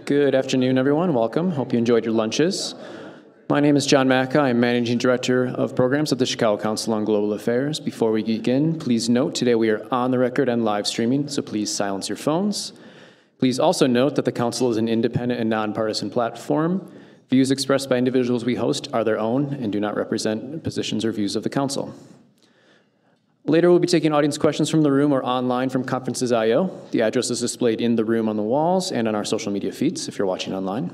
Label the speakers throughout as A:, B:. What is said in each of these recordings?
A: Good afternoon, everyone. Welcome. Hope you enjoyed your lunches. My name is John Macca. I'm Managing Director of Programs at the Chicago Council on Global Affairs. Before we begin, please note today we are on the record and live streaming, so please silence your phones. Please also note that the Council is an independent and nonpartisan platform. Views expressed by individuals we host are their own and do not represent positions or views of the Council. Later, we'll be taking audience questions from the room or online from Conferences.io. The address is displayed in the room on the walls and on our social media feeds if you're watching online.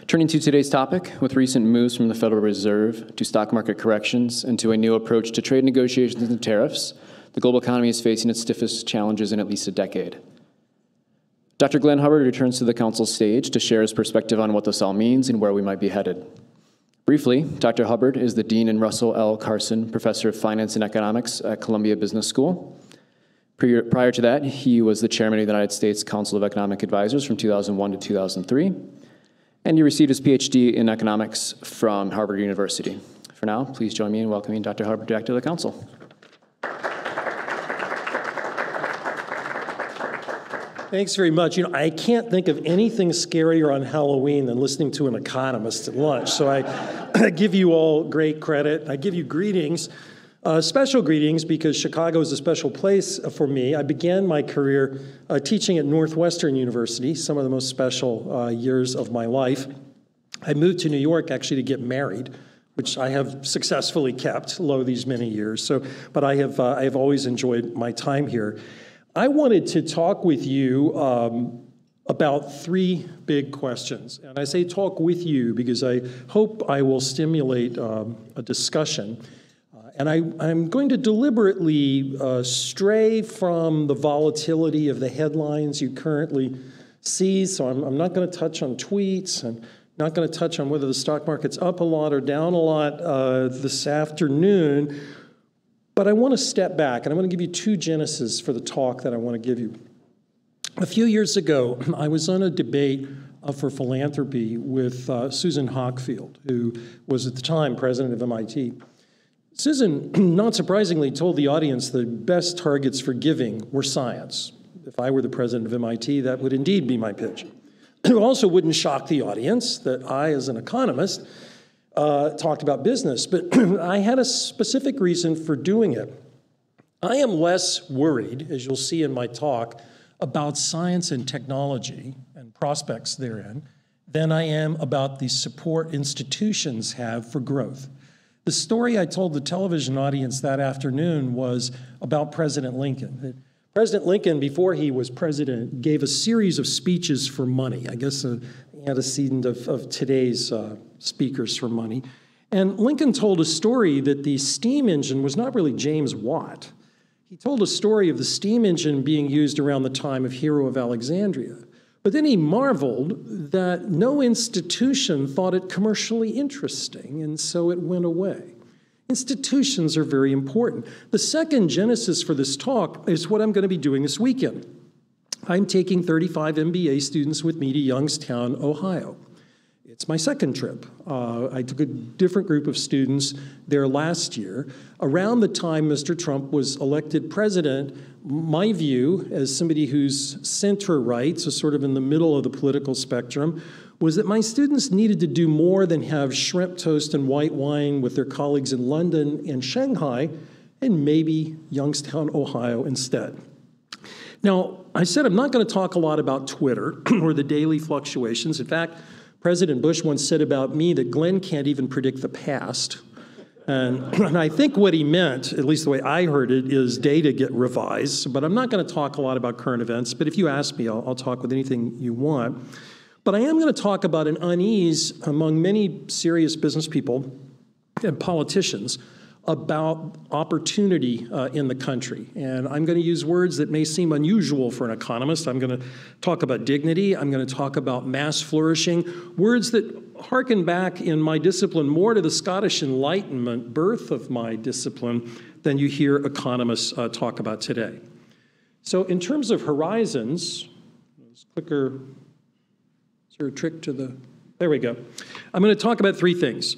A: Turning to today's topic, with recent moves from the Federal Reserve to stock market corrections and to a new approach to trade negotiations and tariffs, the global economy is facing its stiffest challenges in at least a decade. Dr. Glenn Hubbard returns to the Council stage to share his perspective on what this all means and where we might be headed. Briefly, Dr. Hubbard is the Dean and Russell L. Carson Professor of Finance and Economics at Columbia Business School. Prior to that, he was the Chairman of the United States Council of Economic Advisors from 2001 to 2003, and he received his PhD in economics from Harvard University. For now, please join me in welcoming Dr. Hubbard back to the Council.
B: Thanks very much. You know, I can't think of anything scarier on Halloween than listening to an economist at lunch. So I give you all great credit. I give you greetings, special greetings, because Chicago is a special place for me. I began my career teaching at Northwestern University, some of the most special years of my life. I moved to New York actually to get married, which I have successfully kept these many years. But I have always enjoyed my time here. I wanted to talk with you about three big questions. And I say talk with you because I hope I will stimulate a discussion. And I'm going to deliberately stray from the volatility of the headlines you currently see. So I'm not going to touch on tweets. I'm not going to touch on whether the stock market's up a lot or down a lot this afternoon. But I want to step back, and I'm going to give you two genesis for the talk that I want to give you. A few years ago, I was on a debate for philanthropy with Susan Hockfield, who was at the time president of MIT. Susan, not surprisingly, told the audience the best targets for giving were science. If I were the president of MIT, that would indeed be my pitch. It also wouldn't shock the audience that I, as an economist, talked about business, but I had a specific reason for doing it. I am less worried, as you'll see in my talk, about science and technology and prospects therein than I am about the support institutions have for growth. The story I told the television audience that afternoon was about President Lincoln. President Lincoln, before he was president, gave a series of speeches for money, I guess an antecedent of today's speakers for money. And Lincoln told a story that the steam engine was not really James Watt. He told a story of the steam engine being used around the time of Hero of Alexandria. But then he marveled that no institution thought it commercially interesting, and so it went away. Institutions are very important. The second genesis for this talk is what I'm going to be doing this weekend. I'm taking 35 MBA students with me to Youngstown, Ohio. It's my second trip. I took a different group of students there last year. Around the time Mr. Trump was elected president, my view, as somebody who's center-right, so sort of in the middle of the political spectrum, was that my students needed to do more than have shrimp toast and white wine with their colleagues in London and Shanghai, and maybe Youngstown, Ohio instead. Now, I said I'm not going to talk a lot about Twitter or the daily fluctuations. In fact, President Bush once said about me that Glenn can't even predict the past. And I think what he meant, at least the way I heard it, is data get revised. But I'm not going to talk a lot about current events. But if you ask me, I'll talk with anything you want. But I am going to talk about an unease among many serious business people and politicians about opportunity in the country. And I'm going to use words that may seem unusual for an economist. I'm going to talk about dignity. I'm going to talk about mass flourishing, words that harken back in my discipline more to the Scottish Enlightenment, birth of my discipline, than you hear economists talk about today. So in terms of horizons, this clicker, is there a trick to the, there we go. I'm going to talk about three things.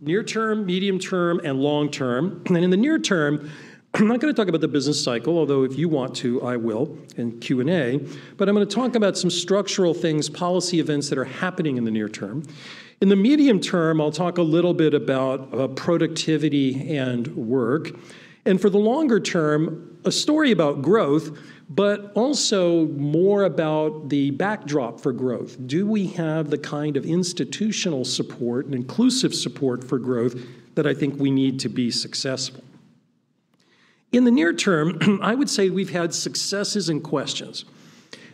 B: Near term, medium term, and long term. And in the near term, I'm not going to talk about the business cycle, although if you want to, I will in Q&A. But I'm going to talk about some structural things, policy events that are happening in the near term. In the medium term, I'll talk a little bit about productivity and work. And for the longer term, a story about growth, but also more about the backdrop for growth. Do we have the kind of institutional support and inclusive support for growth that I think we need to be successful? In the near term, I would say we've had successes and questions.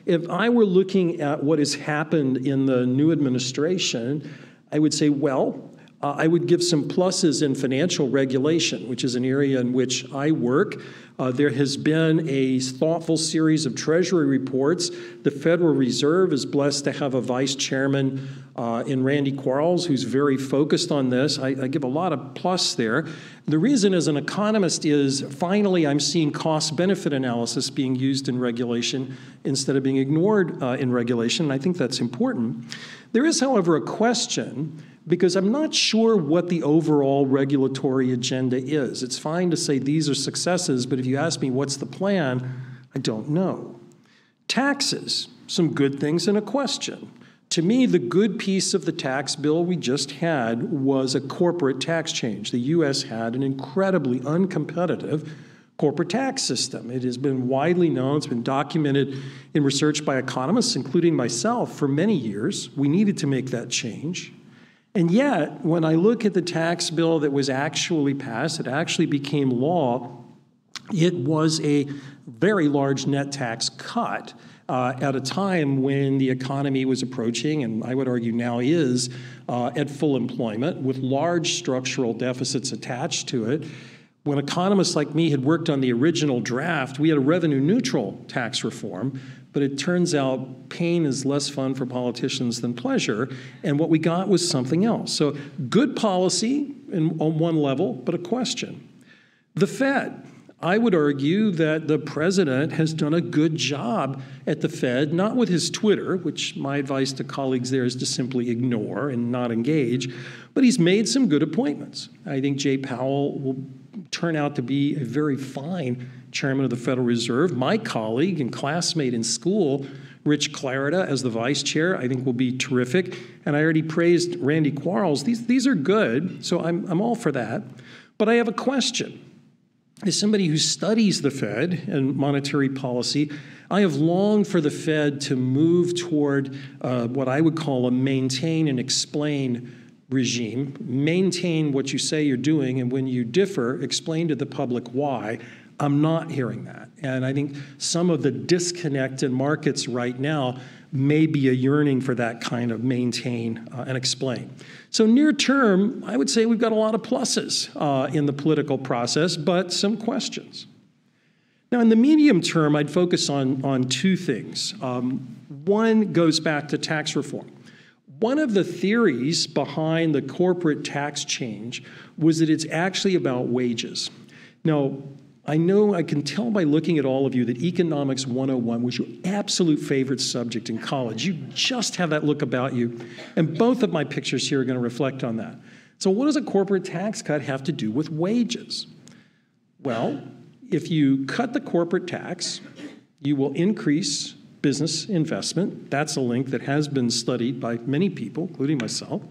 B: If I were looking at what has happened in the new administration, I would say, well, I would give some pluses in financial regulation, which is an area in which I work. There has been a thoughtful series of Treasury reports. The Federal Reserve is blessed to have a vice chairman in Randy Quarles, who's very focused on this. I give a lot of plus there. The reason as an economist is finally I'm seeing cost-benefit analysis being used in regulation instead of being ignored in regulation, and I think that's important. There is, however, a question, because I'm not sure what the overall regulatory agenda is. It's fine to say these are successes, but if you ask me what's the plan, I don't know. Taxes, some good things and a question. To me, the good piece of the tax bill we just had was a corporate tax change. The U.S. had an incredibly uncompetitive corporate tax system. It has been widely known, it's been documented in research by economists, including myself, for many years. We needed to make that change. And yet, when I look at the tax bill that was actually passed, it actually became law, it was a very large net tax cut at a time when the economy was approaching, and I would argue now is, at full employment, with large structural deficits attached to it. When economists like me had worked on the original draft, we had a revenue-neutral tax reform, but it turns out pain is less fun for politicians than pleasure, and what we got was something else. So good policy on one level, but a question. The Fed. I would argue that the president has done a good job at the Fed, not with his Twitter, which my advice to colleagues there is to simply ignore and not engage, but he's made some good appointments. I think Jay Powell will turn out to be a very fine chairman of the Federal Reserve. My colleague and classmate in school, Rich Clarida, as the vice chair, I think will be terrific. And I already praised Randy Quarles. These are good, so I'm all for that. But I have a question. As somebody who studies the Fed and monetary policy, I have longed for the Fed to move toward what I would call a maintain and explain regime. Maintain what you say you're doing, and when you differ, explain to the public why. I'm not hearing that. And I think some of the disconnect in markets right now may be a yearning for that kind of maintain and explain. So near term, I would say we've got a lot of pluses in the political process, but some questions. Now, in the medium term, I'd focus on two things. One goes back to tax reform. One of the theories behind the corporate tax change was that it's actually about wages. Now, I know I can tell by looking at all of you that Economics 101 was your absolute favorite subject in college. You just have that look about you. And both of my pictures here are going to reflect on that. So what does a corporate tax cut have to do with wages? Well, if you cut the corporate tax, you will increase business investment. That's a link that has been studied by many people, including myself.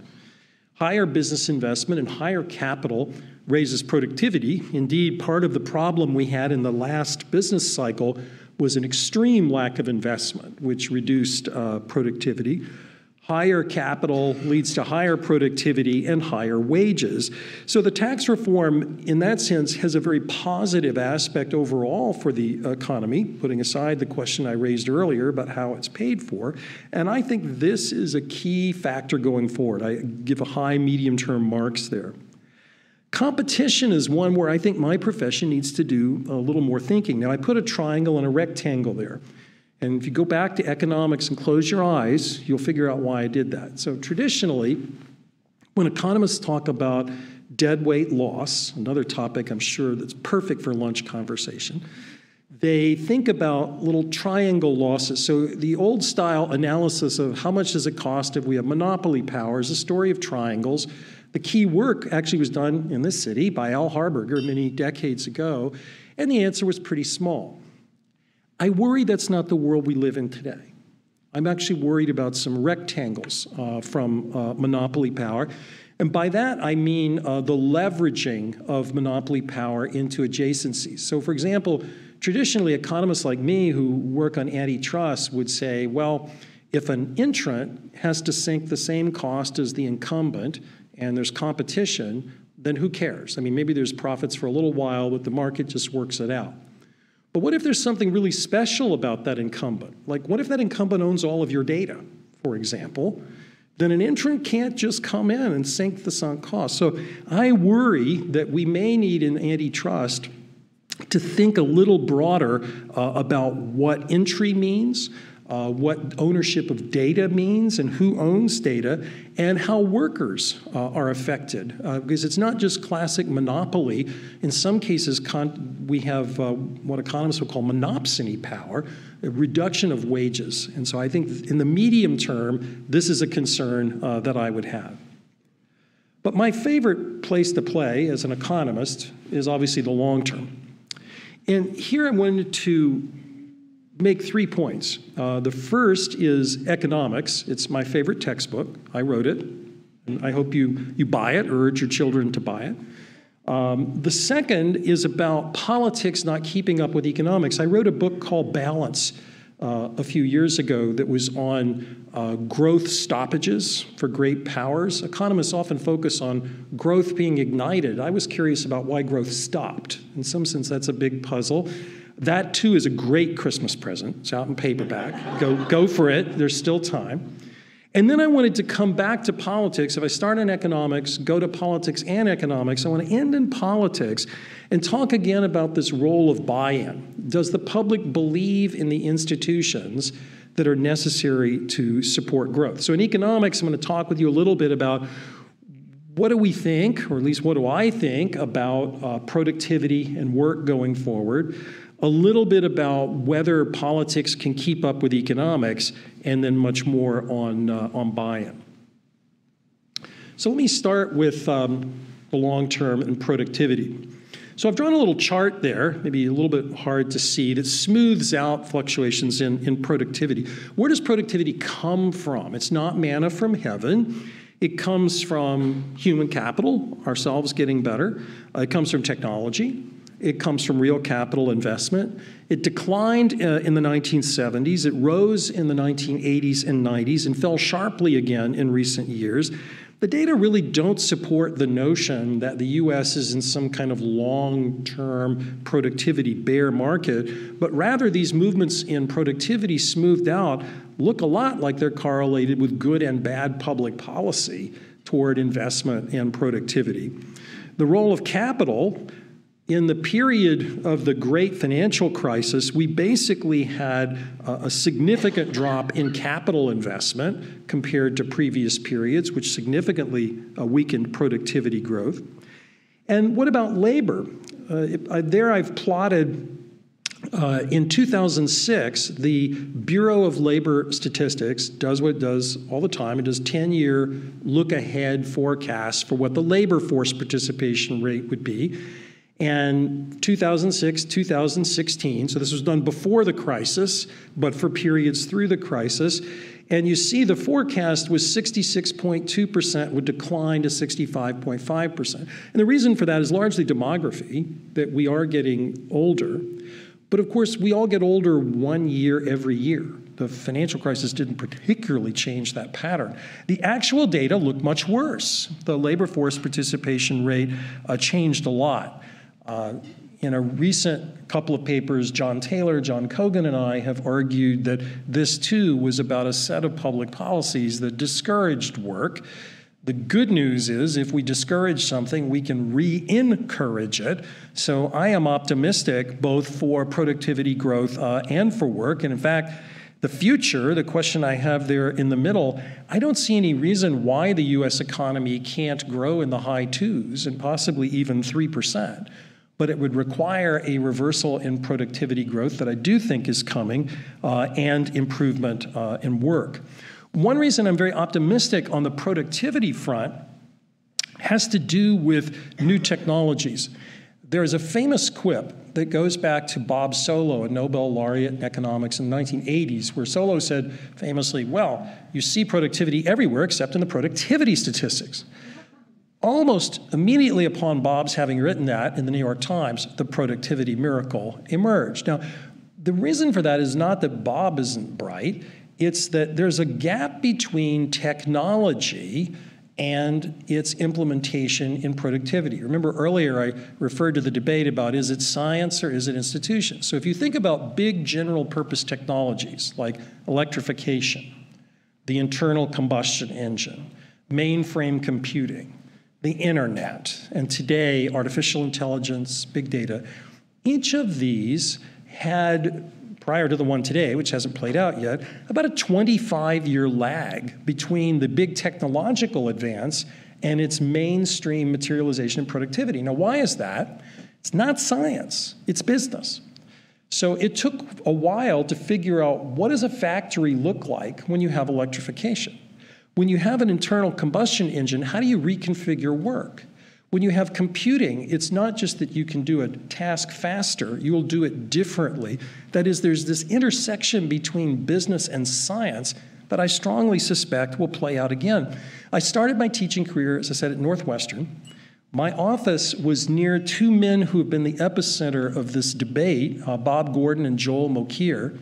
B: Higher business investment and higher capital raises productivity. Indeed, part of the problem we had in the last business cycle was an extreme lack of investment, which reduced productivity. Higher capital leads to higher productivity and higher wages. So the tax reform, in that sense, has a very positive aspect overall for the economy, putting aside the question I raised earlier about how it's paid for. And I think this is a key factor going forward. I give a high medium-term marks there. Competition is one where I think my profession needs to do a little more thinking. Now, I put a triangle and a rectangle there. And if you go back to economics and close your eyes, you'll figure out why I did that. So traditionally, when economists talk about deadweight loss, another topic I'm sure that's perfect for lunch conversation, they think about little triangle losses. So the old style analysis of how much does it cost if we have monopoly power is a story of triangles. The key work actually was done in this city by Al Harburger many decades ago. And the answer was pretty small. I worry that's not the world we live in today. I'm actually worried about some rectangles from monopoly power. And by that, I mean the leveraging of monopoly power into adjacencies. So for example, traditionally, economists like me who work on antitrust would say, well, if an entrant has to sink the same cost as the incumbent and there's competition, then who cares? I mean, maybe there's profits for a little while, but the market just works it out. But what if there's something really special about that incumbent? Like, what if that incumbent owns all of your data, for example? Then an entrant can't just come in and sink the sunk cost. So I worry that we may need in antitrust to think a little broader about what entry means, what ownership of data means and who owns data, and how workers are affected. Because it's not just classic monopoly. In some cases, we have what economists would call monopsony power, a reduction of wages. And so I think in the medium term, this is a concern that I would have. But my favorite place to play as an economist is obviously the long term. And here I wanted to make 3 points. The first is economics. It's my favorite textbook. I wrote it, and I hope you buy it or urge your children to buy it. The second is about politics not keeping up with economics. I wrote a book called Balance a few years ago that was on growth stoppages for great powers. Economists often focus on growth being ignited. I was curious about why growth stopped. In some sense, that's a big puzzle. That, too, is a great Christmas present. It's out in paperback. Go for it. There's still time. And then I wanted to come back to politics. If I start in economics, go to politics and economics, I want to end in politics and talk again about this role of buy-in. Does the public believe in the institutions that are necessary to support growth? So in economics, I'm going to talk with you a little bit about what do we think, or at least what do I think, about productivity and work going forward, a little bit about whether politics can keep up with economics, and then much more on buy-in. So let me start with the long term and productivity. So I've drawn a little chart there, maybe a little bit hard to see, that smooths out fluctuations in productivity. Where does productivity come from? It's not manna from heaven. It comes from human capital, ourselves getting better. It comes from technology. It comes from real capital investment. It declined in the 1970s. It rose in the 1980s and 90s and fell sharply again in recent years. The data really don't support the notion that the U.S. is in some kind of long-term productivity bear market, but rather these movements in productivity smoothed out look a lot like they're correlated with good and bad public policy toward investment and productivity. The role of capital: in the period of the great financial crisis, we basically had a significant drop in capital investment compared to previous periods, which significantly weakened productivity growth. And what about labor? There I've plotted, in 2006, the Bureau of Labor Statistics does what it does all the time. It does 10-year look-ahead forecasts for what the labor force participation rate would be. And 2006, 2016, so this was done before the crisis, but for periods through the crisis. And you see the forecast was 66.2% would decline to 65.5%. And the reason for that is largely demography, that we are getting older. But of course, we all get older 1 year every year. The financial crisis didn't particularly change that pattern. The actual data looked much worse. The labor force participation rate changed a lot. In a recent couple of papers, John Taylor, John Kogan, and I have argued that this too was about a set of public policies that discouraged work. The good news is if we discourage something, we can re-encourage it. So I am optimistic both for productivity growth and for work. And in fact, the future, the question I have there in the middle, I don't see any reason why the U.S. economy can't grow in the high 2s and possibly even 3%. But it would require a reversal in productivity growth that I do think is coming, and improvement in work. One reason I'm very optimistic on the productivity front has to do with new technologies. There is a famous quip that goes back to Bob Solow, a Nobel laureate in economics in the 1980s, where Solow said famously, well, you see productivity everywhere except in the productivity statistics. Almost immediately upon Bob's having written that in the New York Times, the productivity miracle emerged. Now, the reason for that is not that Bob isn't bright, it's that there's a gap between technology and its implementation in productivity. Remember earlier I referred to the debate about is it science or is it institution? So if you think about big general purpose technologies like electrification, the internal combustion engine, mainframe computing, the internet, and today artificial intelligence, big data, each of these had, prior to the one today, which hasn't played out yet, about a 25-year lag between the big technological advance and its mainstream materialization and productivity. Now, why is that? It's not science, it's business. So it took a while to figure out what does a factory look like when you have electrification? When you have an internal combustion engine, how do you reconfigure work? When you have computing, it's not just that you can do a task faster, you will do it differently. That is, there's this intersection between business and science that I strongly suspect will play out again. I started my teaching career, as I said, at Northwestern. My office was near two men who have been the epicenter of this debate, Bob Gordon and Joel Mokyr.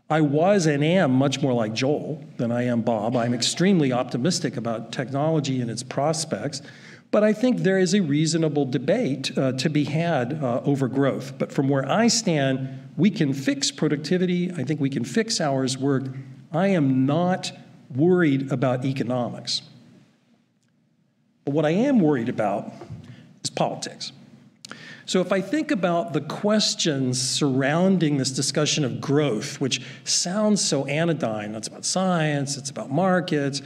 B: I was and am much more like Joel than I am Bob. I'm extremely optimistic about technology and its prospects. But I think there is a reasonable debate to be had over growth. But from where I stand, we can fix productivity. I think we can fix hours worked. I am not worried about economics. But what I am worried about is politics. So if I think about the questions surrounding this discussion of growth, which sounds so anodyne, it's about science, it's about markets.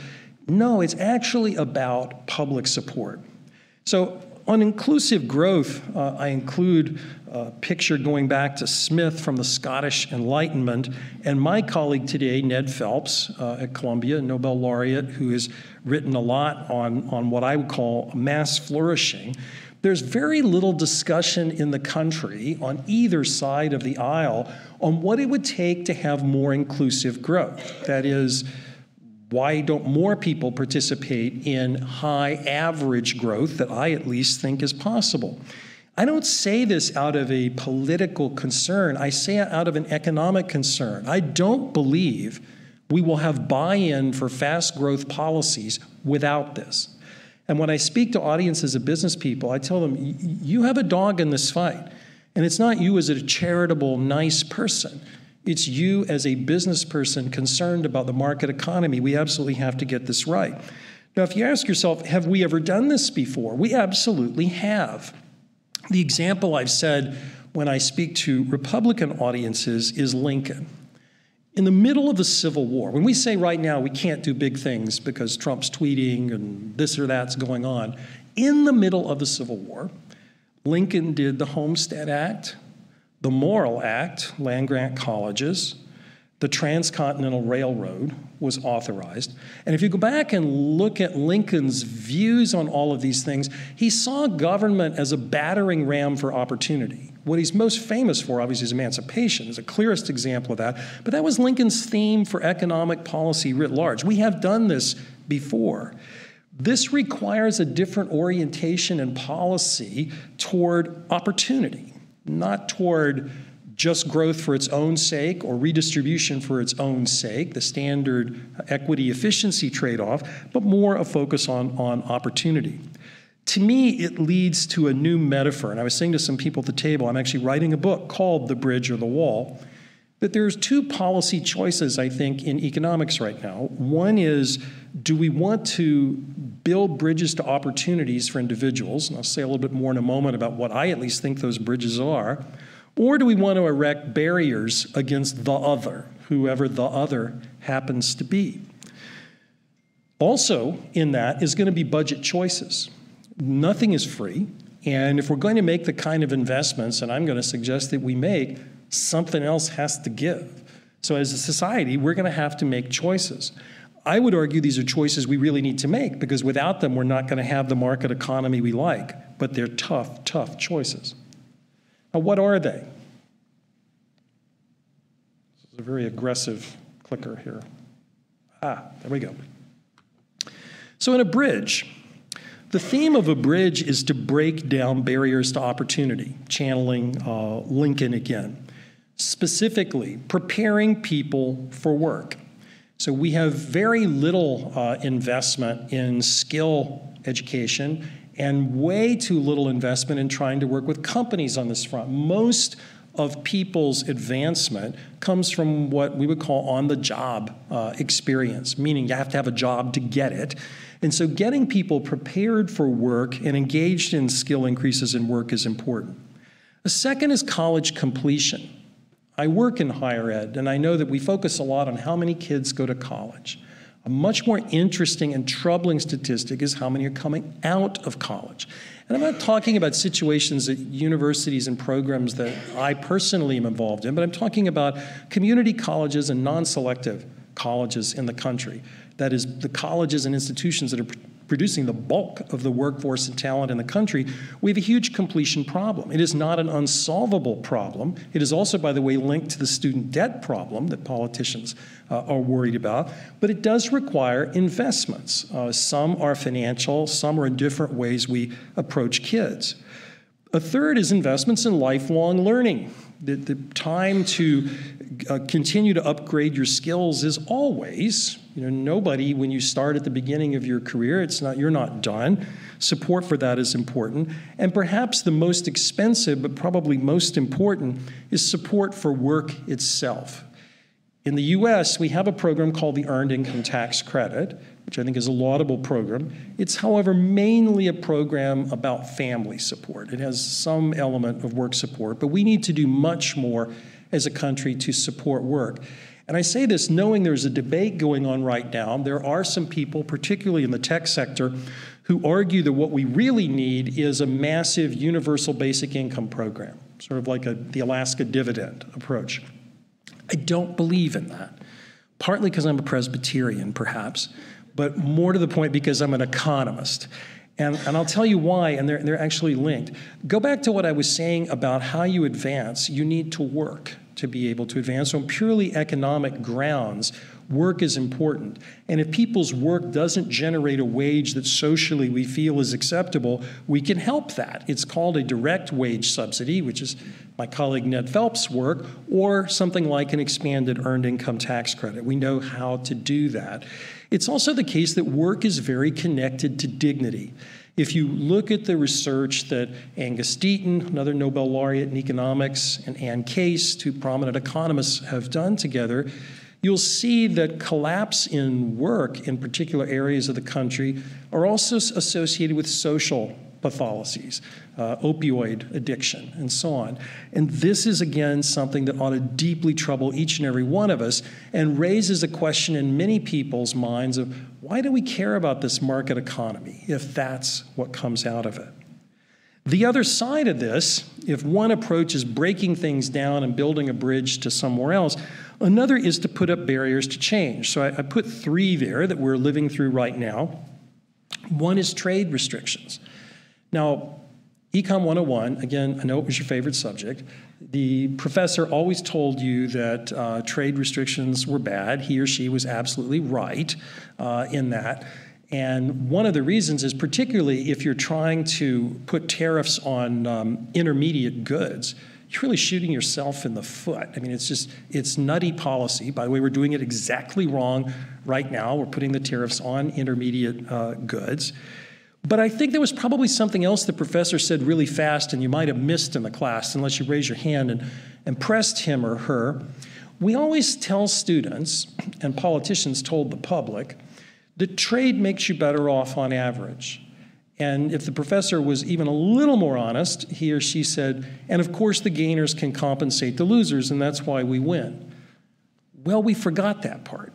B: No, it's actually about public support. So on inclusive growth, I include a picture going back to Smith from the Scottish Enlightenment, and my colleague today, Ned Phelps at Columbia, a Nobel laureate who has written a lot on what I would call mass flourishing. There's very little discussion in the country on either side of the aisle on what it would take to have more inclusive growth. That is, why don't more people participate in high average growth that I at least think is possible? I don't say this out of a political concern. I say it out of an economic concern. I don't believe we will have buy-in for fast growth policies without this. And when I speak to audiences of business people, I tell them, you have a dog in this fight. And it's not you as a charitable, nice person. It's you as a business person concerned about the market economy. We absolutely have to get this right. Now, if you ask yourself, have we ever done this before? We absolutely have. The example I've said when I speak to Republican audiences is Lincoln. In the middle of the Civil War, when we say right now we can't do big things because Trump's tweeting and this or that's going on, in the middle of the Civil War, Lincoln did the Homestead Act, the Morrill Act, land-grant colleges, the Transcontinental Railroad was authorized. And if you go back and look at Lincoln's views on all of these things, he saw government as a battering ram for opportunity. What he's most famous for, obviously, is emancipation, is the clearest example of that. But that was Lincoln's theme for economic policy writ large. We have done this before. This requires a different orientation and policy toward opportunity, not toward just growth for its own sake or redistribution for its own sake, the standard equity efficiency trade-off, but more a focus on opportunity. To me, it leads to a new metaphor. And I was saying to some people at the table, I'm actually writing a book called The Bridge or the Wall, that there's two policy choices, I think, in economics right now. One is, do we want to build bridges to opportunities for individuals? And I'll say a little bit more in a moment about what I at least think those bridges are. Or do we want to erect barriers against the other, whoever the other happens to be? Also in that is going to be budget choices. Nothing is free. And if we're going to make the kind of investments, and I'm going to suggest that we make, something else has to give. So as a society, we're going to have to make choices. I would argue these are choices we really need to make, because without them, we're not going to have the market economy we like. But they're tough, tough choices. Now, what are they? This is a very aggressive clicker here. There we go. So in a bridge, the theme of a bridge is to break down barriers to opportunity, channeling Lincoln again. Specifically, preparing people for work. So we have very little investment in skill education and way too little investment in trying to work with companies on this front. Most of people's advancement comes from what we would call on-the-job experience, meaning you have to have a job to get it. And so getting people prepared for work and engaged in skill increases in work is important. A second is college completion. I work in higher ed, and I know that we focus a lot on how many kids go to college. A much more interesting and troubling statistic is how many are coming out of college. And I'm not talking about situations at universities and programs that I personally am involved in, but I'm talking about community colleges and non-selective colleges in the country. That is, the colleges and institutions that are producing the bulk of the workforce and talent in the country. We have a huge completion problem. It is not an unsolvable problem. It is also, by the way, linked to the student debt problem that politicians are worried about, but it does require investments. Some are financial, some are in different ways we approach kids. A third is investments in lifelong learning. The time to continue to upgrade your skills is always, nobody, when you start at the beginning of your career, you're not done. Support for that is important. And perhaps the most expensive, but probably most important, is support for work itself. In the US, we have a program called the Earned Income Tax Credit, which I think is a laudable program. It's, however, mainly a program about family support. It has some element of work support, but we need to do much more as a country to support work. And I say this knowing there's a debate going on right now. There are some people, particularly in the tech sector, who argue that what we really need is a massive universal basic income program, sort of like the Alaska dividend approach. I don't believe in that, partly because I'm a Presbyterian, perhaps, but more to the point because I'm an economist. And I'll tell you why, and they're actually linked. Go back to what I was saying about how you advance. You need to work to be able to advance. So on purely economic grounds, work is important. And if people's work doesn't generate a wage that socially we feel is acceptable, we can help that. It's called a direct wage subsidy, which is my colleague Ned Phelps' work, or something like an expanded earned income tax credit. We know how to do that. It's also the case that work is very connected to dignity. If you look at the research that Angus Deaton, another Nobel laureate in economics, and Ann Case, two prominent economists, have done together, you'll see that collapse in work in particular areas of the country are also associated with social pathologies, opioid addiction, and so on. And this is, again, something that ought to deeply trouble each and every one of us and raises a question in many people's minds of why do we care about this market economy if that's what comes out of it? The other side of this, if one approach is breaking things down and building a bridge to somewhere else, another is to put up barriers to change. So I put three there that we're living through right now. One is trade restrictions. Now, Econ 101, again, I know it was your favorite subject. The professor always told you that trade restrictions were bad. He or she was absolutely right in that. And one of the reasons is particularly if you're trying to put tariffs on intermediate goods, you're really shooting yourself in the foot. I mean, it's nutty policy. By the way, we're doing it exactly wrong right now. We're putting the tariffs on intermediate goods. But I think there was probably something else the professor said really fast and you might have missed in the class unless you raise your hand and pressed him or her. We always tell students, and politicians told the public, that trade makes you better off on average. And if the professor was even a little more honest, he or she said, and of course the gainers can compensate the losers, and that's why we win. Well, we forgot that part.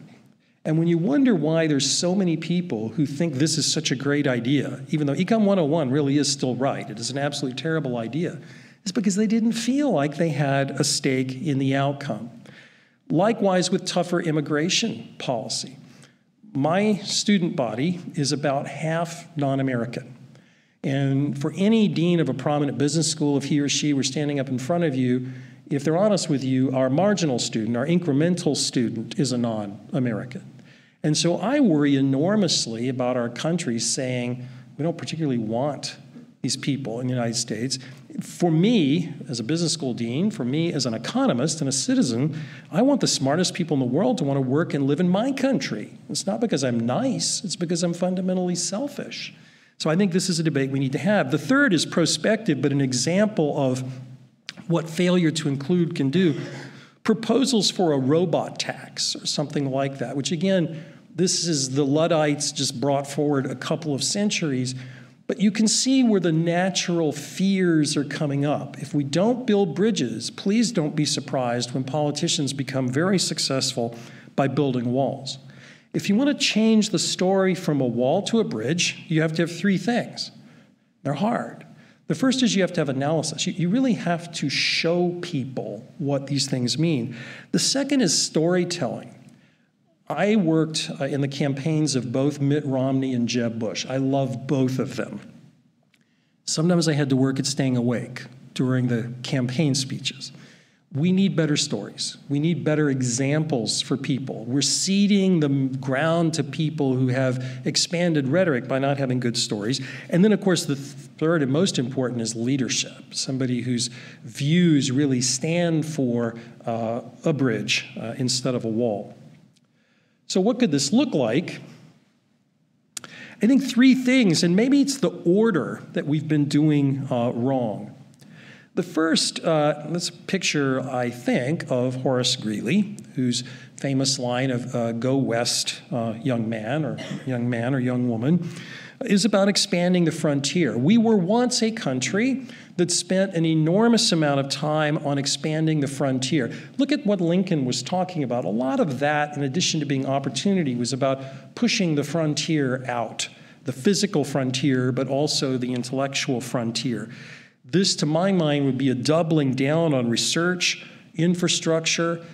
B: And when you wonder why there's so many people who think this is such a great idea, even though Econ 101 really is still right, it is an absolutely terrible idea, it's because they didn't feel like they had a stake in the outcome. Likewise with tougher immigration policy. My student body is about half non-American. And for any dean of a prominent business school, if he or she were standing up in front of you, if they're honest with you, our marginal student, our incremental student is a non-American. And so I worry enormously about our country saying we don't particularly want these people in the United States. For me, as a business school dean, for me as an economist and a citizen, I want the smartest people in the world to want to work and live in my country. It's not because I'm nice, it's because I'm fundamentally selfish. So I think this is a debate we need to have. The third is prospective, but an example of what failure to include can do. Proposals for a robot tax or something like that, which again, this is the Luddites just brought forward a couple of centuries, but you can see where the natural fears are coming up. If we don't build bridges, please don't be surprised when politicians become very successful by building walls. If you want to change the story from a wall to a bridge, you have to have three things. They're hard. The first is you have to have analysis. You really have to show people what these things mean. The second is storytelling. I worked in the campaigns of both Mitt Romney and Jeb Bush. I love both of them. Sometimes I had to work at staying awake during the campaign speeches. We need better stories. We need better examples for people. We're ceding the ground to people who have expanded rhetoric by not having good stories. And then, of course, the third and most important is leadership, somebody whose views really stand for a bridge instead of a wall. So what could this look like? I think three things, and maybe it's the order that we've been doing wrong. The first, let's picture, I think, of Horace Greeley, whose famous line of "Go West, young man or young woman," is about expanding the frontier. We were once a country that spent an enormous amount of time on expanding the frontier. Look at what Lincoln was talking about. A lot of that, in addition to being opportunity, was about pushing the frontier out, the physical frontier, but also the intellectual frontier. This, to my mind, would be a doubling down on research, infrastructure.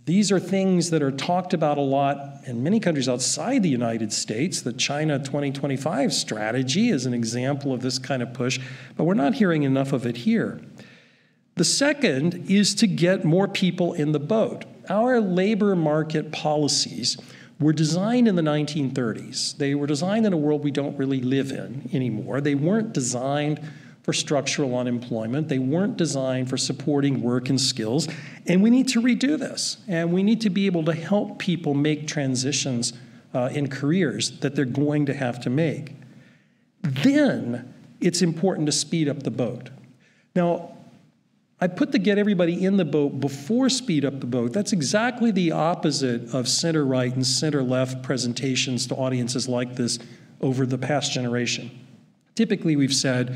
B: These are things that are talked about a lot in many countries outside the United States. The China 2025 strategy is an example of this kind of push, but we're not hearing enough of it here. The second is to get more people in the boat. Our labor market policies were designed in the 1930s. They were designed in a world we don't really live in anymore. They weren't designed for structural unemployment. They weren't designed for supporting work and skills. And we need to redo this. And we need to be able to help people make transitions in careers that they're going to have to make. Then it's important to speed up the boat. Now, I put the get everybody in the boat before speed up the boat. That's exactly the opposite of center-right and center-left presentations to audiences like this over the past generation. Typically, we've said,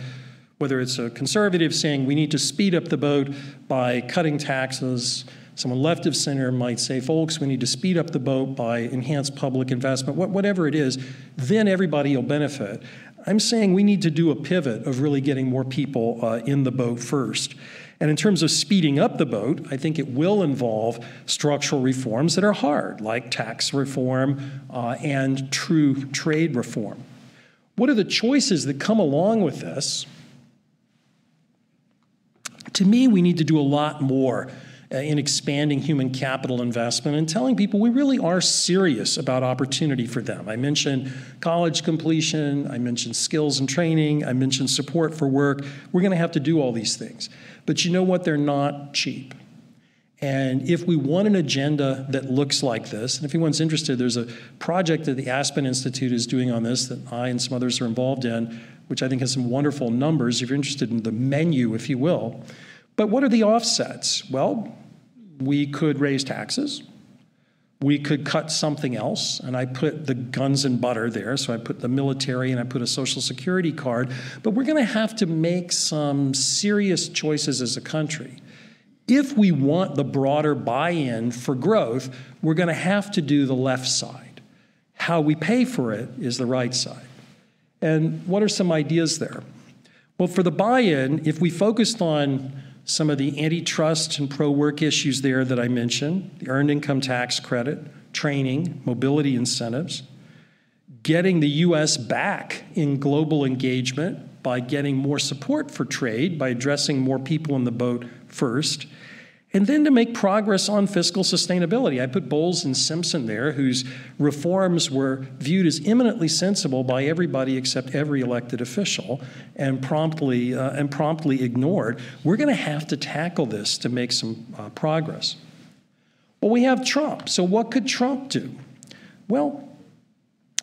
B: whether it's a conservative saying we need to speed up the boat by cutting taxes, someone left of center might say, folks, we need to speed up the boat by enhanced public investment, whatever it is, then everybody will benefit. I'm saying we need to do a pivot of really getting more people in the boat first. And in terms of speeding up the boat, I think it will involve structural reforms that are hard, like tax reform and true trade reform. What are the choices that come along with this? To me, we need to do a lot more in expanding human capital investment and telling people we really are serious about opportunity for them. I mentioned college completion, I mentioned skills and training, I mentioned support for work. We're going to have to do all these things. But you know what? They're not cheap. And if we want an agenda that looks like this, and if anyone's interested, there's a project that the Aspen Institute is doing on this that I and some others are involved in, which I think has some wonderful numbers if you're interested in the menu, if you will. But what are the offsets? Well, we could raise taxes. We could cut something else, and I put the guns and butter there, so I put the military and I put a Social Security card, but we're going to have to make some serious choices as a country. If we want the broader buy-in for growth, we're going to have to do the left side. How we pay for it is the right side. And what are some ideas there? Well, for the buy-in, if we focused on some of the antitrust and pro-work issues there that I mentioned, the earned income tax credit, training, mobility incentives, getting the U.S. back in global engagement, by getting more support for trade, by addressing more people in the boat first, and then to make progress on fiscal sustainability. I put Bowles and Simpson there, whose reforms were viewed as eminently sensible by everybody except every elected official, and promptly ignored. We're going to have to tackle this to make some progress. Well, we have Trump. So what could Trump do? Well,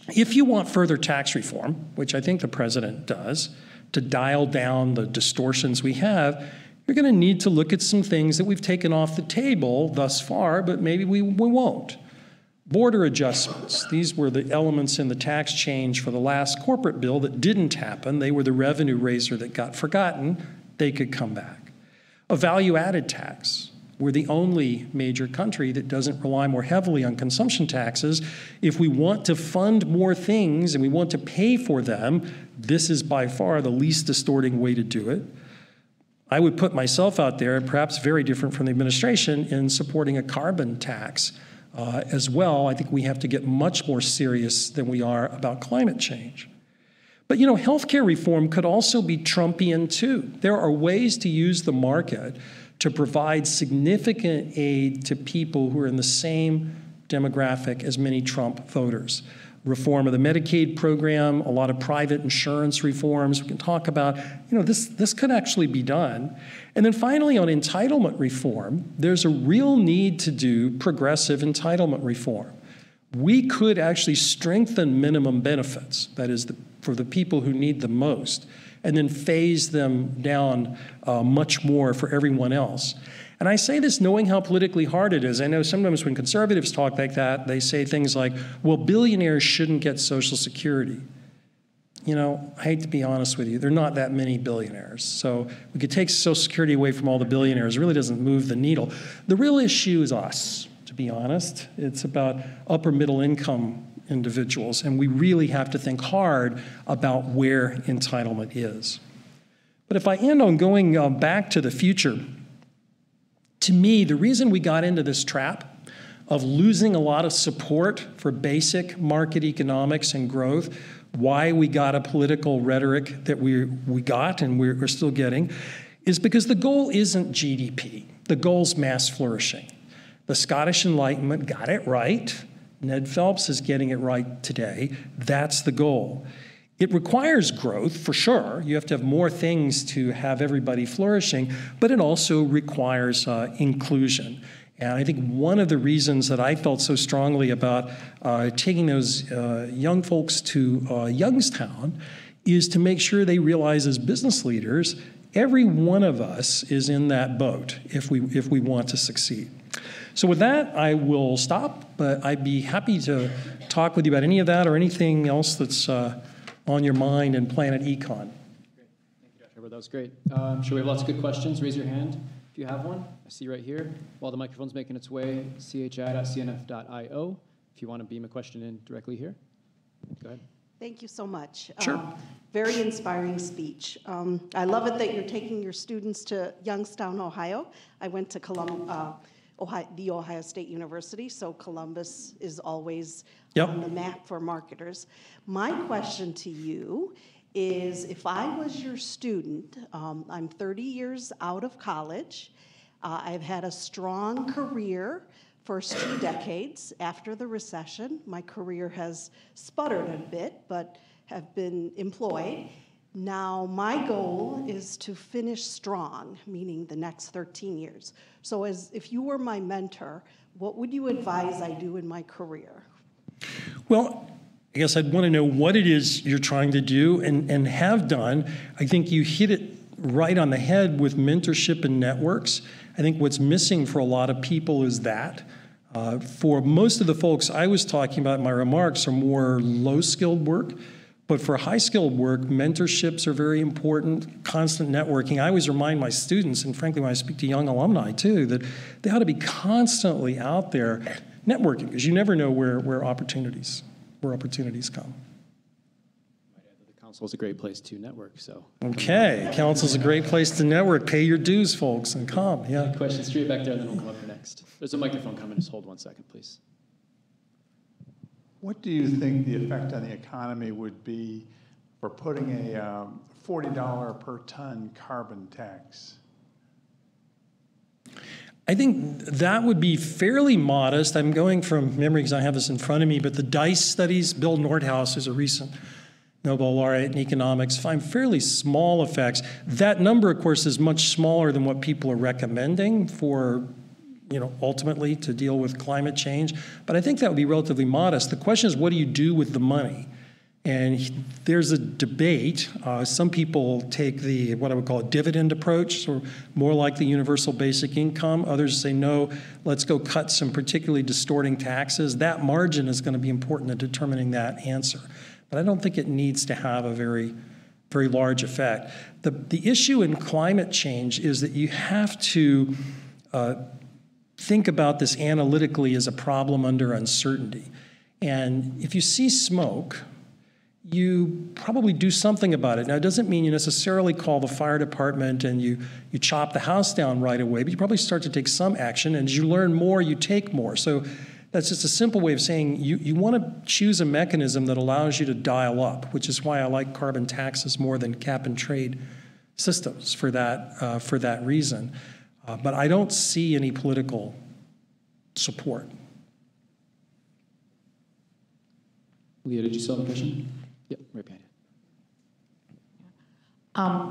B: if you want further tax reform, which I think the president does, to dial down the distortions we have, you're going to need to look at some things that we've taken off the table thus far, but maybe we won't. Border adjustments. These were the elements in the tax change for the last corporate bill that didn't happen. They were the revenue raiser that got forgotten. They could come back. A value-added tax. We're the only major country that doesn't rely more heavily on consumption taxes. If we want to fund more things and we want to pay for them, this is by far the least distorting way to do it. I would put myself out there, perhaps very different from the administration, in supporting a carbon tax as well. I think we have to get much more serious than we are about climate change. But you know, healthcare reform could also be Trumpian too. There are ways to use the market to provide significant aid to people who are in the same demographic as many Trump voters. Reform of the Medicaid program, a lot of private insurance reforms we can talk about. You know, this could actually be done. And then finally, on entitlement reform, there's a real need to do progressive entitlement reform. We could actually strengthen minimum benefits, that is, for the people who need the most, and then phase them down much more for everyone else. And I say this knowing how politically hard it is. I know sometimes when conservatives talk like that, they say things like, well, billionaires shouldn't get Social Security. You know, I hate to be honest with you, there are not that many billionaires. So we could take Social Security away from all the billionaires. It really doesn't move the needle. The real issue is us, to be honest. It's about upper middle income individuals, and we really have to think hard about where entitlement is. But if I end on going back to the future, to me, the reason we got into this trap of losing a lot of support for basic market economics and growth, why we got a political rhetoric that we got and we're still getting, is because the goal isn't GDP. The goal's mass flourishing. The Scottish Enlightenment got it right. Ned Phelps is getting it right today. That's the goal. It requires growth, for sure. You have to have more things to have everybody flourishing, but it also requires inclusion. And I think one of the reasons that I felt so strongly about taking those young folks to Youngstown is to make sure they realize as business leaders, every one of us is in that boat if we want to succeed. So with that, I will stop, but I'd be happy to talk with you about any of that or anything else that's on your mind in Planet Econ.
A: Great. Thank you, Dr. Hubbard. That was great. I'm sure we have lots of good questions. Raise your hand if you have one. I see right here. While the microphone's making its way, chi.cnf.io, if you want to beam a question in directly here. Go ahead.
C: Thank you so much.
B: Sure.
C: Very inspiring speech. I love it that you're taking your students to Youngstown, Ohio. I went to the Ohio State University, so Columbus is always on the map for marketers. My question to you is, if I was your student, I'm 30 years out of college, I've had a strong career, first 2 decades after the recession. My career has sputtered a bit, but have been employed. Now, my goal is to finish strong, meaning the next 13 years. So if you were my mentor, what would you advise I do in my career?
B: Well, I guess I'd want to know what it is you're trying to do and have done. I think you hit it right on the head with mentorship and networks. I think what's missing for a lot of people is that. For most of the folks I was talking about in my remarks are more low-skilled work. But for high-skilled work, mentorships are very important, constant networking. I always remind my students, and frankly when I speak to young alumni too, that they ought to be constantly out there networking, because you never know where opportunities come.
A: The council is a great place to network, so.
B: Okay, council's a great place to network. Pay your dues, folks, and come. Yeah.
A: Question straight back there, and then we'll come up for next. There's a microphone coming. Just hold 1 second, please.
D: What do you think the effect on the economy would be for putting a $40 per ton carbon tax?
B: I think that would be fairly modest. I'm going from memory because I have this in front of me, but the DICE studies, Bill Nordhaus is a recent Nobel laureate in economics, find fairly small effects. That number, of course, is much smaller than what people are recommending for, ultimately to deal with climate change. But I think that would be relatively modest. The question is, what do you do with the money? And there's a debate. Some people take what I would call a dividend approach, so more like the universal basic income. Others say, no, let's go cut some particularly distorting taxes. That margin is going to be important in determining that answer. But I don't think it needs to have a very, very large effect. The issue in climate change is that you have to think about this analytically as a problem under uncertainty. And if you see smoke, you probably do something about it. Now, it doesn't mean you necessarily call the fire department and you chop the house down right away, but you probably start to take some action. And as you learn more, you take more. So that's just a simple way of saying you want to choose a mechanism that allows you to dial up, which is why I like carbon taxes more than cap and trade systems for that reason. But I don't see any political support.
A: Leah, did you still have a question? Yep, right behind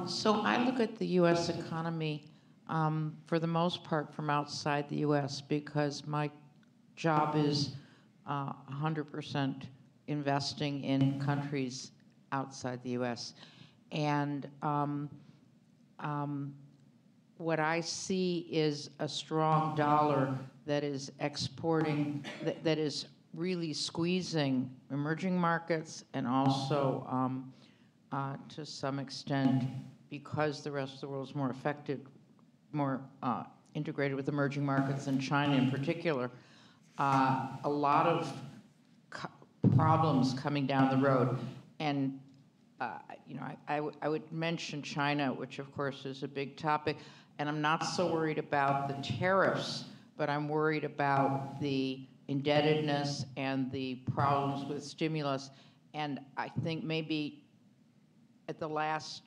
A: you.
E: So I look at the U.S. economy for the most part from outside the U.S. because my job is 100% investing in countries outside the U.S. And what I see is a strong dollar that is exporting, that is really squeezing emerging markets and also to some extent, because the rest of the world is more affected, more integrated with emerging markets and China in particular, a lot of problems coming down the road. And I would mention China, which of course is a big topic, and I'm not so worried about the tariffs, but I'm worried about the indebtedness and the problems with stimulus. And I think maybe at the last,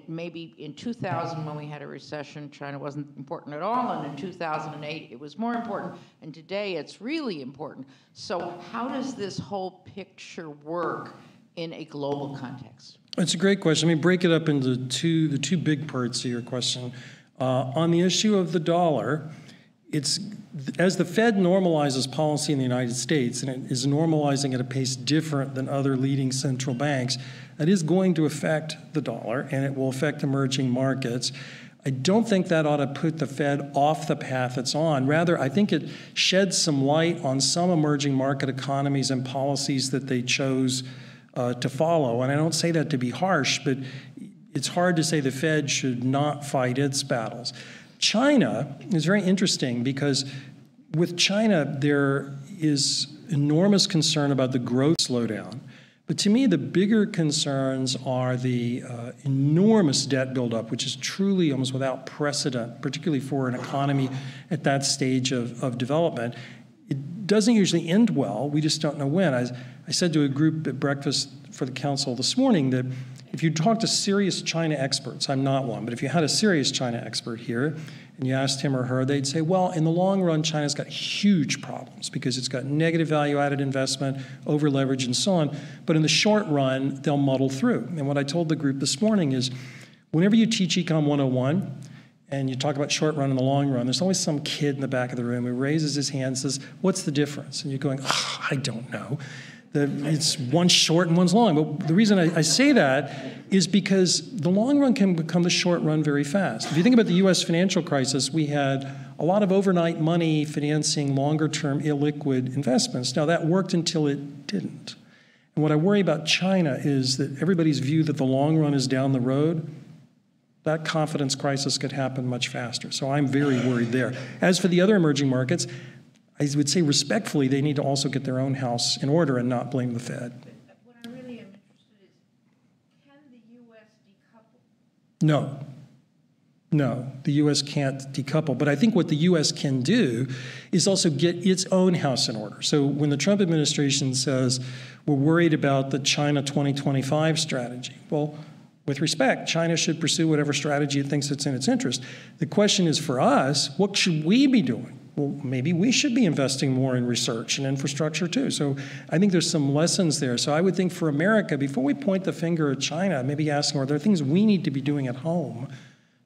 E: maybe in 2000 when we had a recession, China wasn't important at all, and in 2008 it was more important, and today it's really important. So how does this whole picture work in a global context?
B: It's a great question. Let me break it up into the two big parts of your question. On the issue of the dollar, it's as the Fed normalizes policy in the United States, and it is normalizing at a pace different than other leading central banks, that is going to affect the dollar, and it will affect emerging markets. I don't think that ought to put the Fed off the path it's on. Rather, I think it sheds some light on some emerging market economies and policies that they chose to follow. And I don't say that to be harsh, but it's hard to say the Fed should not fight its battles. China is very interesting because with China, there is enormous concern about the growth slowdown. But to me, the bigger concerns are the enormous debt buildup, which is truly almost without precedent, particularly for an economy at that stage of development. It doesn't usually end well. We just don't know when. I said to a group at breakfast for the council this morning that if you talk to serious China experts, I'm not one, but if you had a serious China expert here and you asked him or her, they'd say, well, in the long run, China's got huge problems because it's got negative value-added investment, over-leverage, and so on. But in the short run, they'll muddle through. And what I told the group this morning is whenever you teach Econ 101 and you talk about short run and the long run, there's always some kid in the back of the room who raises his hand and says, what's the difference? And you're going, oh, I don't know. It's one's short and one's long. But the reason I say that is because the long run can become the short run very fast. If you think about the U.S. financial crisis, we had a lot of overnight money financing longer-term illiquid investments. Now, that worked until it didn't. And what I worry about China is that everybody's view that the long run is down the road, that confidence crisis could happen much faster. So I'm very worried there. As for the other emerging markets, I would say respectfully, they need to also get their own house in order and not blame the Fed.
E: What I really am interested is, can the U.S. decouple?
B: No. No, the U.S. can't decouple. But I think what the U.S. can do is also get its own house in order. So when the Trump administration says we're worried about the China 2025 strategy, well, with respect, China should pursue whatever strategy it thinks it's in its interest. The question is for us, what should we be doing? Well, maybe we should be investing more in research and infrastructure too. So I think there's some lessons there. So I would think for America, before we point the finger at China, maybe asking, are there things we need to be doing at home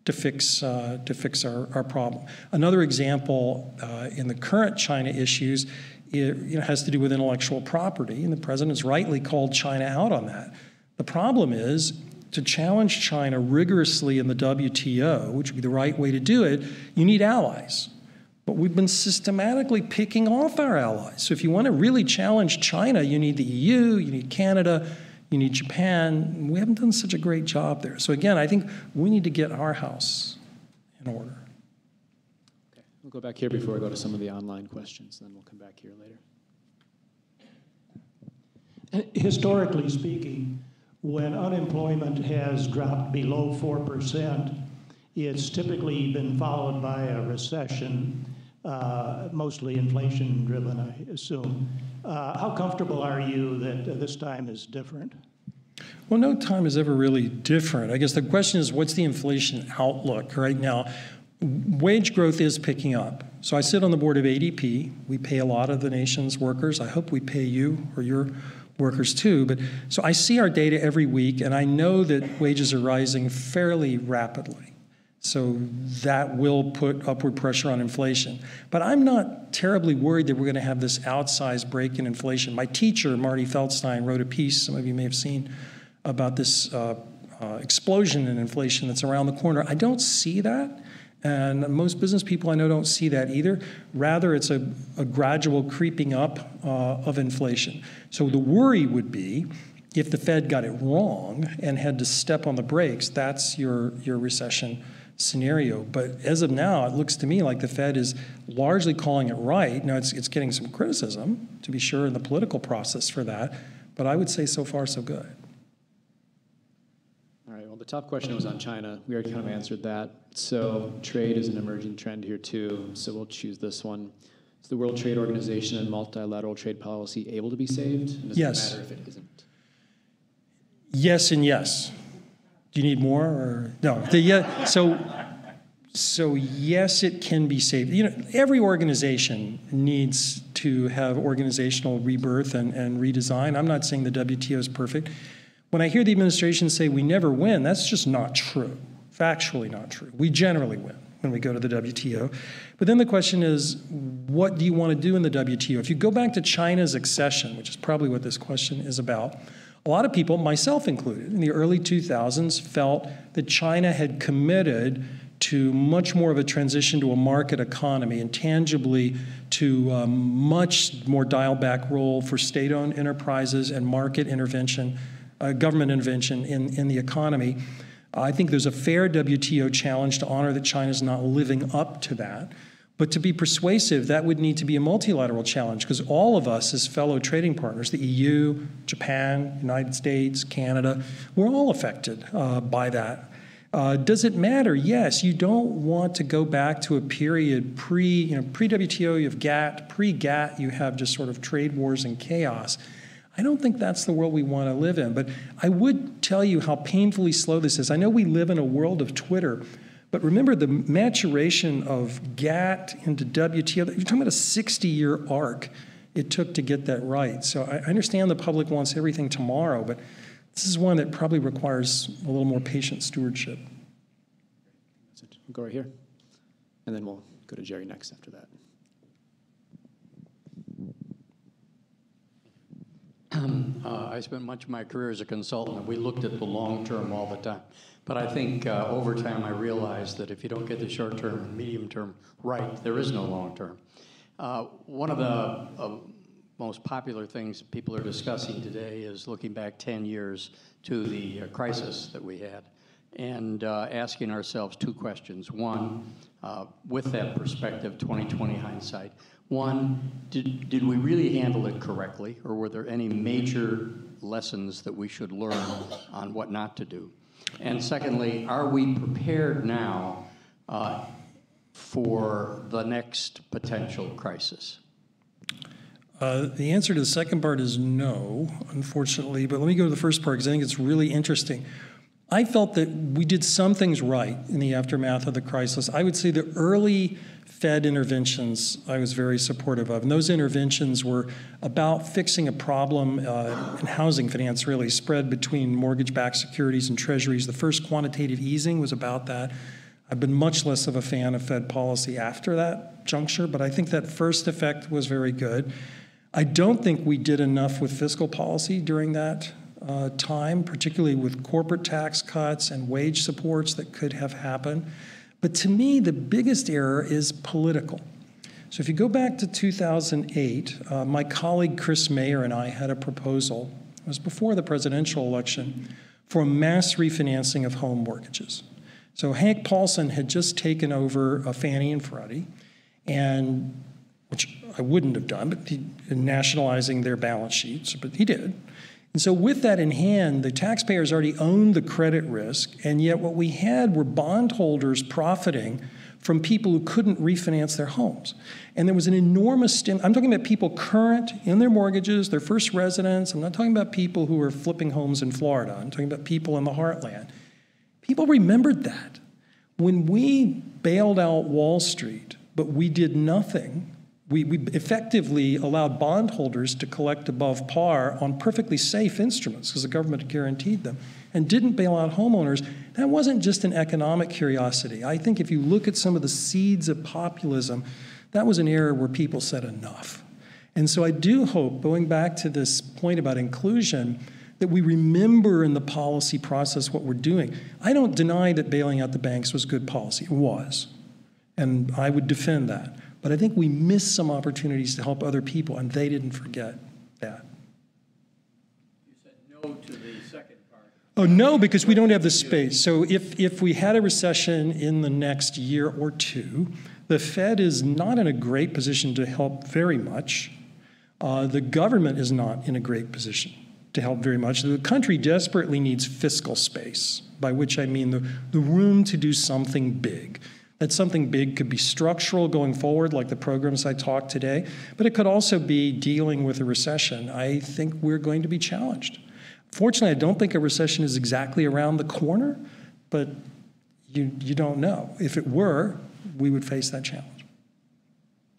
B: to fix our problem? Another example in the current China issues has to do with intellectual property, and the president has rightly called China out on that. The problem is, to challenge China rigorously in the WTO, which would be the right way to do it, you need allies. But we've been systematically picking off our allies. So if you want to really challenge China, you need the EU, you need Canada, you need Japan. We haven't done such a great job there. So again, I think we need to get our house in order.
A: Okay, we'll go back here before we go to some of the online questions, then we'll come back here later.
F: Historically speaking, when unemployment has dropped below 4%, it's typically been followed by a recession, mostly inflation-driven, I assume. How comfortable are you that this time is different?
B: Well, no time is ever really different. I guess the question is, what's the inflation outlook right now? Wage growth is picking up. So I sit on the board of ADP. We pay a lot of the nation's workers. I hope we pay you or your workers too. But so I see our data every week, and I know that wages are rising fairly rapidly. So that will put upward pressure on inflation. But I'm not terribly worried that we're going to have this outsized break in inflation. My teacher, Marty Feldstein, wrote a piece, some of you may have seen, about this explosion in inflation that's around the corner. I don't see that. And most business people I know don't see that either. Rather, it's a gradual creeping up of inflation. So the worry would be if the Fed got it wrong and had to step on the brakes, that's your recession scenario. But as of now, it looks to me like the Fed is largely calling it right. Now, it's getting some criticism, to be sure, in the political process for that. But I would say so far, so good.
A: All right, well, the top question was on China. We already kind of answered that. So trade is an emerging trend here, too. So we'll choose this one. Is the World Trade Organization and multilateral trade policy able to be saved? And does
B: Yes.
A: it matter if it isn't?
B: Yes and yes. Do you need more or no? So yes, it can be saved. You know, every organization needs to have organizational rebirth and redesign. I'm not saying the WTO is perfect. When I hear the administration say we never win, that's just not true. Factually not true. We generally win when we go to the WTO. But then the question is, what do you want to do in the WTO? If you go back to China's accession, which is probably what this question is about, a lot of people, myself included, in the early 2000s felt that China had committed to much more of a transition to a market economy and tangibly to a much more dialed-back role for state-owned enterprises and market intervention, government intervention in the economy. I think there's a fair WTO challenge to honor that China's not living up to that. But to be persuasive, that would need to be a multilateral challenge because all of us as fellow trading partners, the EU, Japan, United States, Canada, we're all affected by that. Does it matter? Yes. You don't want to go back to a period pre-WTO, you have GATT, pre-GATT, you have just sort of trade wars and chaos. I don't think that's the world we want to live in. But I would tell you how painfully slow this is. I know we live in a world of Twitter, but remember the maturation of GATT into WTO, you're talking about a 60-year arc it took to get that right. So I understand the public wants everything tomorrow, but this is one that probably requires a little more patient stewardship.
A: That's it. We'll go right here, and then we'll go to Jerry next after that.
G: I spent much of my career as a consultant, and we looked at the long term all the time. But I think over time I realized that if you don't get the short term and medium term right, there is no long term. One of the most popular things people are discussing today is looking back 10 years to the crisis that we had and asking ourselves two questions. One, with that perspective, 20/20 hindsight, one, did we really handle it correctly, or were there any major lessons that we should learn on what not to do? And secondly, are we prepared now for the next potential crisis?
B: The answer to the second part is no, unfortunately, but let me go to the first part because I think it's really interesting. I felt that we did some things right in the aftermath of the crisis. I would say the early Fed interventions I was very supportive of, and those interventions were about fixing a problem in housing finance, really, spread between mortgage-backed securities and treasuries. The first quantitative easing was about that. I've been much less of a fan of Fed policy after that juncture, but I think that first effect was very good. I don't think we did enough with fiscal policy during that time, particularly with corporate tax cuts and wage supports that could have happened. But to me, the biggest error is political. So if you go back to 2008, my colleague Chris Mayer and I had a proposal, it was before the presidential election, for a mass refinancing of home mortgages. So Hank Paulson had just taken over Fannie and Freddie, and which I wouldn't have done, but nationalizing their balance sheets, but he did. And so with that in hand, the taxpayers already owned the credit risk, and yet what we had were bondholders profiting from people who couldn't refinance their homes. And there was an enormous I'm talking about people current in their mortgages, their first residence. I'm not talking about people who are flipping homes in Florida. I'm talking about people in the heartland. People remembered that. When we bailed out Wall Street, but we did nothing, we effectively allowed bondholders to collect above par on perfectly safe instruments because the government guaranteed them and didn't bail out homeowners. That wasn't just an economic curiosity. I think if you look at some of the seeds of populism, that was an era where people said enough. And so I do hope, going back to this point about inclusion, that we remember in the policy process what we're doing. I don't deny that bailing out the banks was good policy. It was. And I would defend that. But I think we missed some opportunities to help other people, and they didn't forget that.
G: You said no to the second part.
B: Oh, no, because we don't have the space. So if we had a recession in the next year or two, the Fed is not in a great position to help very much. The government is not in a great position to help very much. The country desperately needs fiscal space, by which I mean the room to do something big. That something big could be structural going forward, like the programs I talked today, but it could also be dealing with a recession. I think we're going to be challenged. Fortunately, I don't think a recession is exactly around the corner, but you don't know. If it were, we would face that challenge.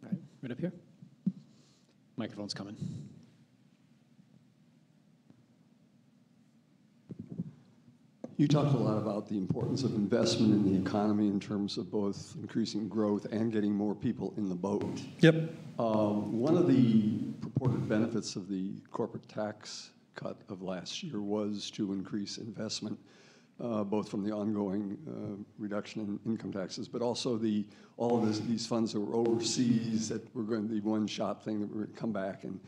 A: All right, right up here. Microphone's coming.
H: You talked a lot about the importance of investment in the economy in terms of both increasing growth and getting more people in the boat.
B: Yep.
H: One of the purported benefits of the corporate tax cut of last year was to increase investment, both from the ongoing reduction in income taxes, but also all of these funds that were overseas that were going to be one-shot thing that were going to come back. And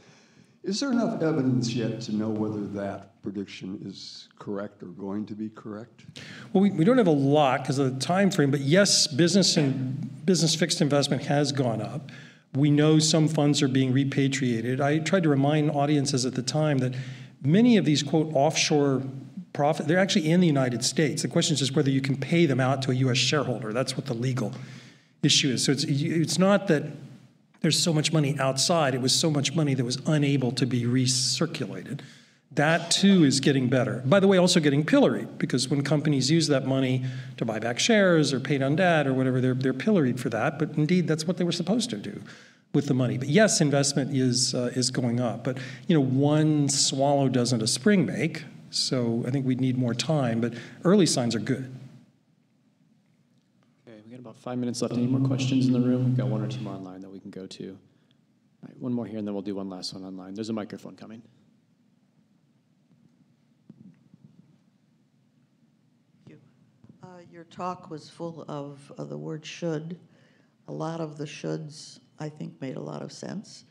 H: is there enough evidence yet to know whether that prediction is correct or going to be correct?
B: Well, we don't have a lot because of the time frame, but yes, business fixed investment has gone up. We know some funds are being repatriated. I tried to remind audiences at the time that many of these, quote, offshore profit, they're actually in the United States. The question is just whether you can pay them out to a U.S. shareholder. That's what the legal issue is. So it's not that there's so much money outside. It was so much money that was unable to be recirculated. That, too, is getting better. By the way, also getting pilloried, because when companies use that money to buy back shares or pay down debt or whatever, they're pilloried for that. But indeed, that's what they were supposed to do with the money. But yes, investment is going up. But one swallow doesn't a spring make. So I think we'd need more time. But early signs are good.
A: Okay, we got about 5 minutes left. Any more questions in the room? We've got one or two more online that we can go to. All right, one more here, and then we'll do one last one online. There's a microphone coming.
I: Your talk was full of the word should. A lot of the shoulds, I think, made a lot of sense.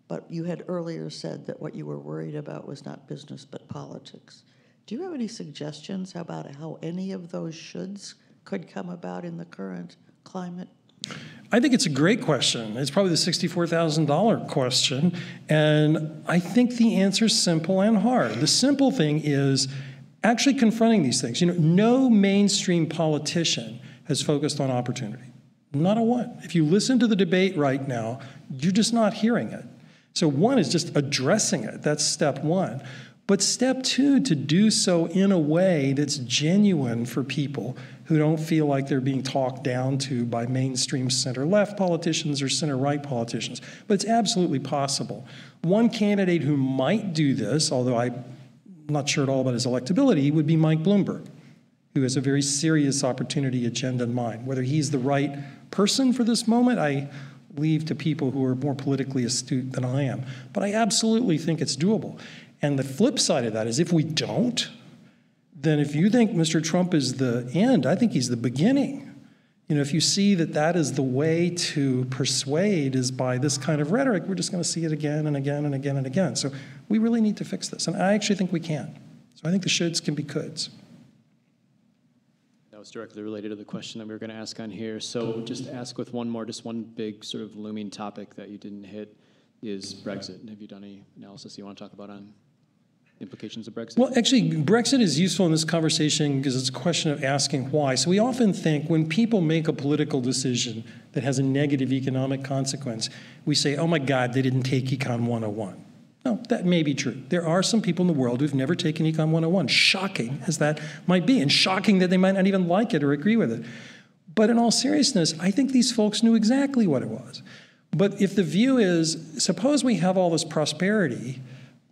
I: But you had earlier said that what you were worried about was not business but politics. Do you have any suggestions about how any of those shoulds could come about in the current climate?
B: I think it's a great question. It's probably the $64,000 question. And I think the answer is simple and hard. The simple thing is actually confronting these things. No mainstream politician has focused on opportunity. Not a one. If you listen to the debate right now, you're just not hearing it. So one is just addressing it. That's step one. But step two, to do so in a way that's genuine for people who don't feel like they're being talked down to by mainstream center-left politicians or center-right politicians. But it's absolutely possible. One candidate who might do this, although I'm not sure at all about his electability, would be Mike Bloomberg, who has a very serious opportunity agenda in mind. Whether he's the right person for this moment, I leave to people who are more politically astute than I am. But I absolutely think it's doable. And the flip side of that is if we don't, then if you think Mr. Trump is the end, I think he's the beginning. You know, if you see that that is the way to persuade is by this kind of rhetoric, we're just going to see it again and again and again and again. So we really need to fix this. And I actually think we can. So I think the shoulds can be coulds.
A: That was directly related to the question that we were going to ask on here. So just to ask with one more, just one big sort of looming topic that you didn't hit is Brexit. Have you done any analysis you want to talk about on implications of Brexit?
B: Well, actually, Brexit is useful in this conversation because it's a question of asking why. So we often think when people make a political decision that has a negative economic consequence, we say, oh my God, they didn't take Econ 101. No, that may be true. There are some people in the world who've never taken Econ 101, shocking as that might be, and shocking that they might not even like it or agree with it. But in all seriousness, I think these folks knew exactly what it was. But if the view is, suppose we have all this prosperity,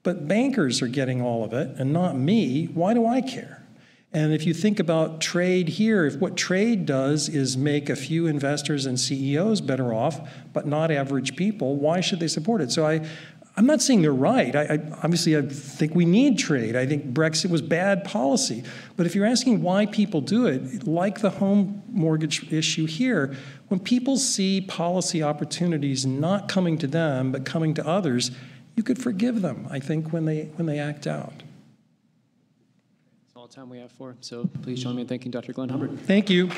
B: but bankers are getting all of it and not me, why do I care? And if you think about trade here, if what trade does is make a few investors and CEOs better off, but not average people, why should they support it? So I'm not saying they're right. Obviously, I think we need trade. I think Brexit was bad policy. But if you're asking why people do it, like the home mortgage issue here, when people see policy opportunities not coming to them but coming to others, you could forgive them, I think, when they act out.
A: That's all the time we have for. So please join me in thanking Dr. Glenn Hubbard.
B: Thank you.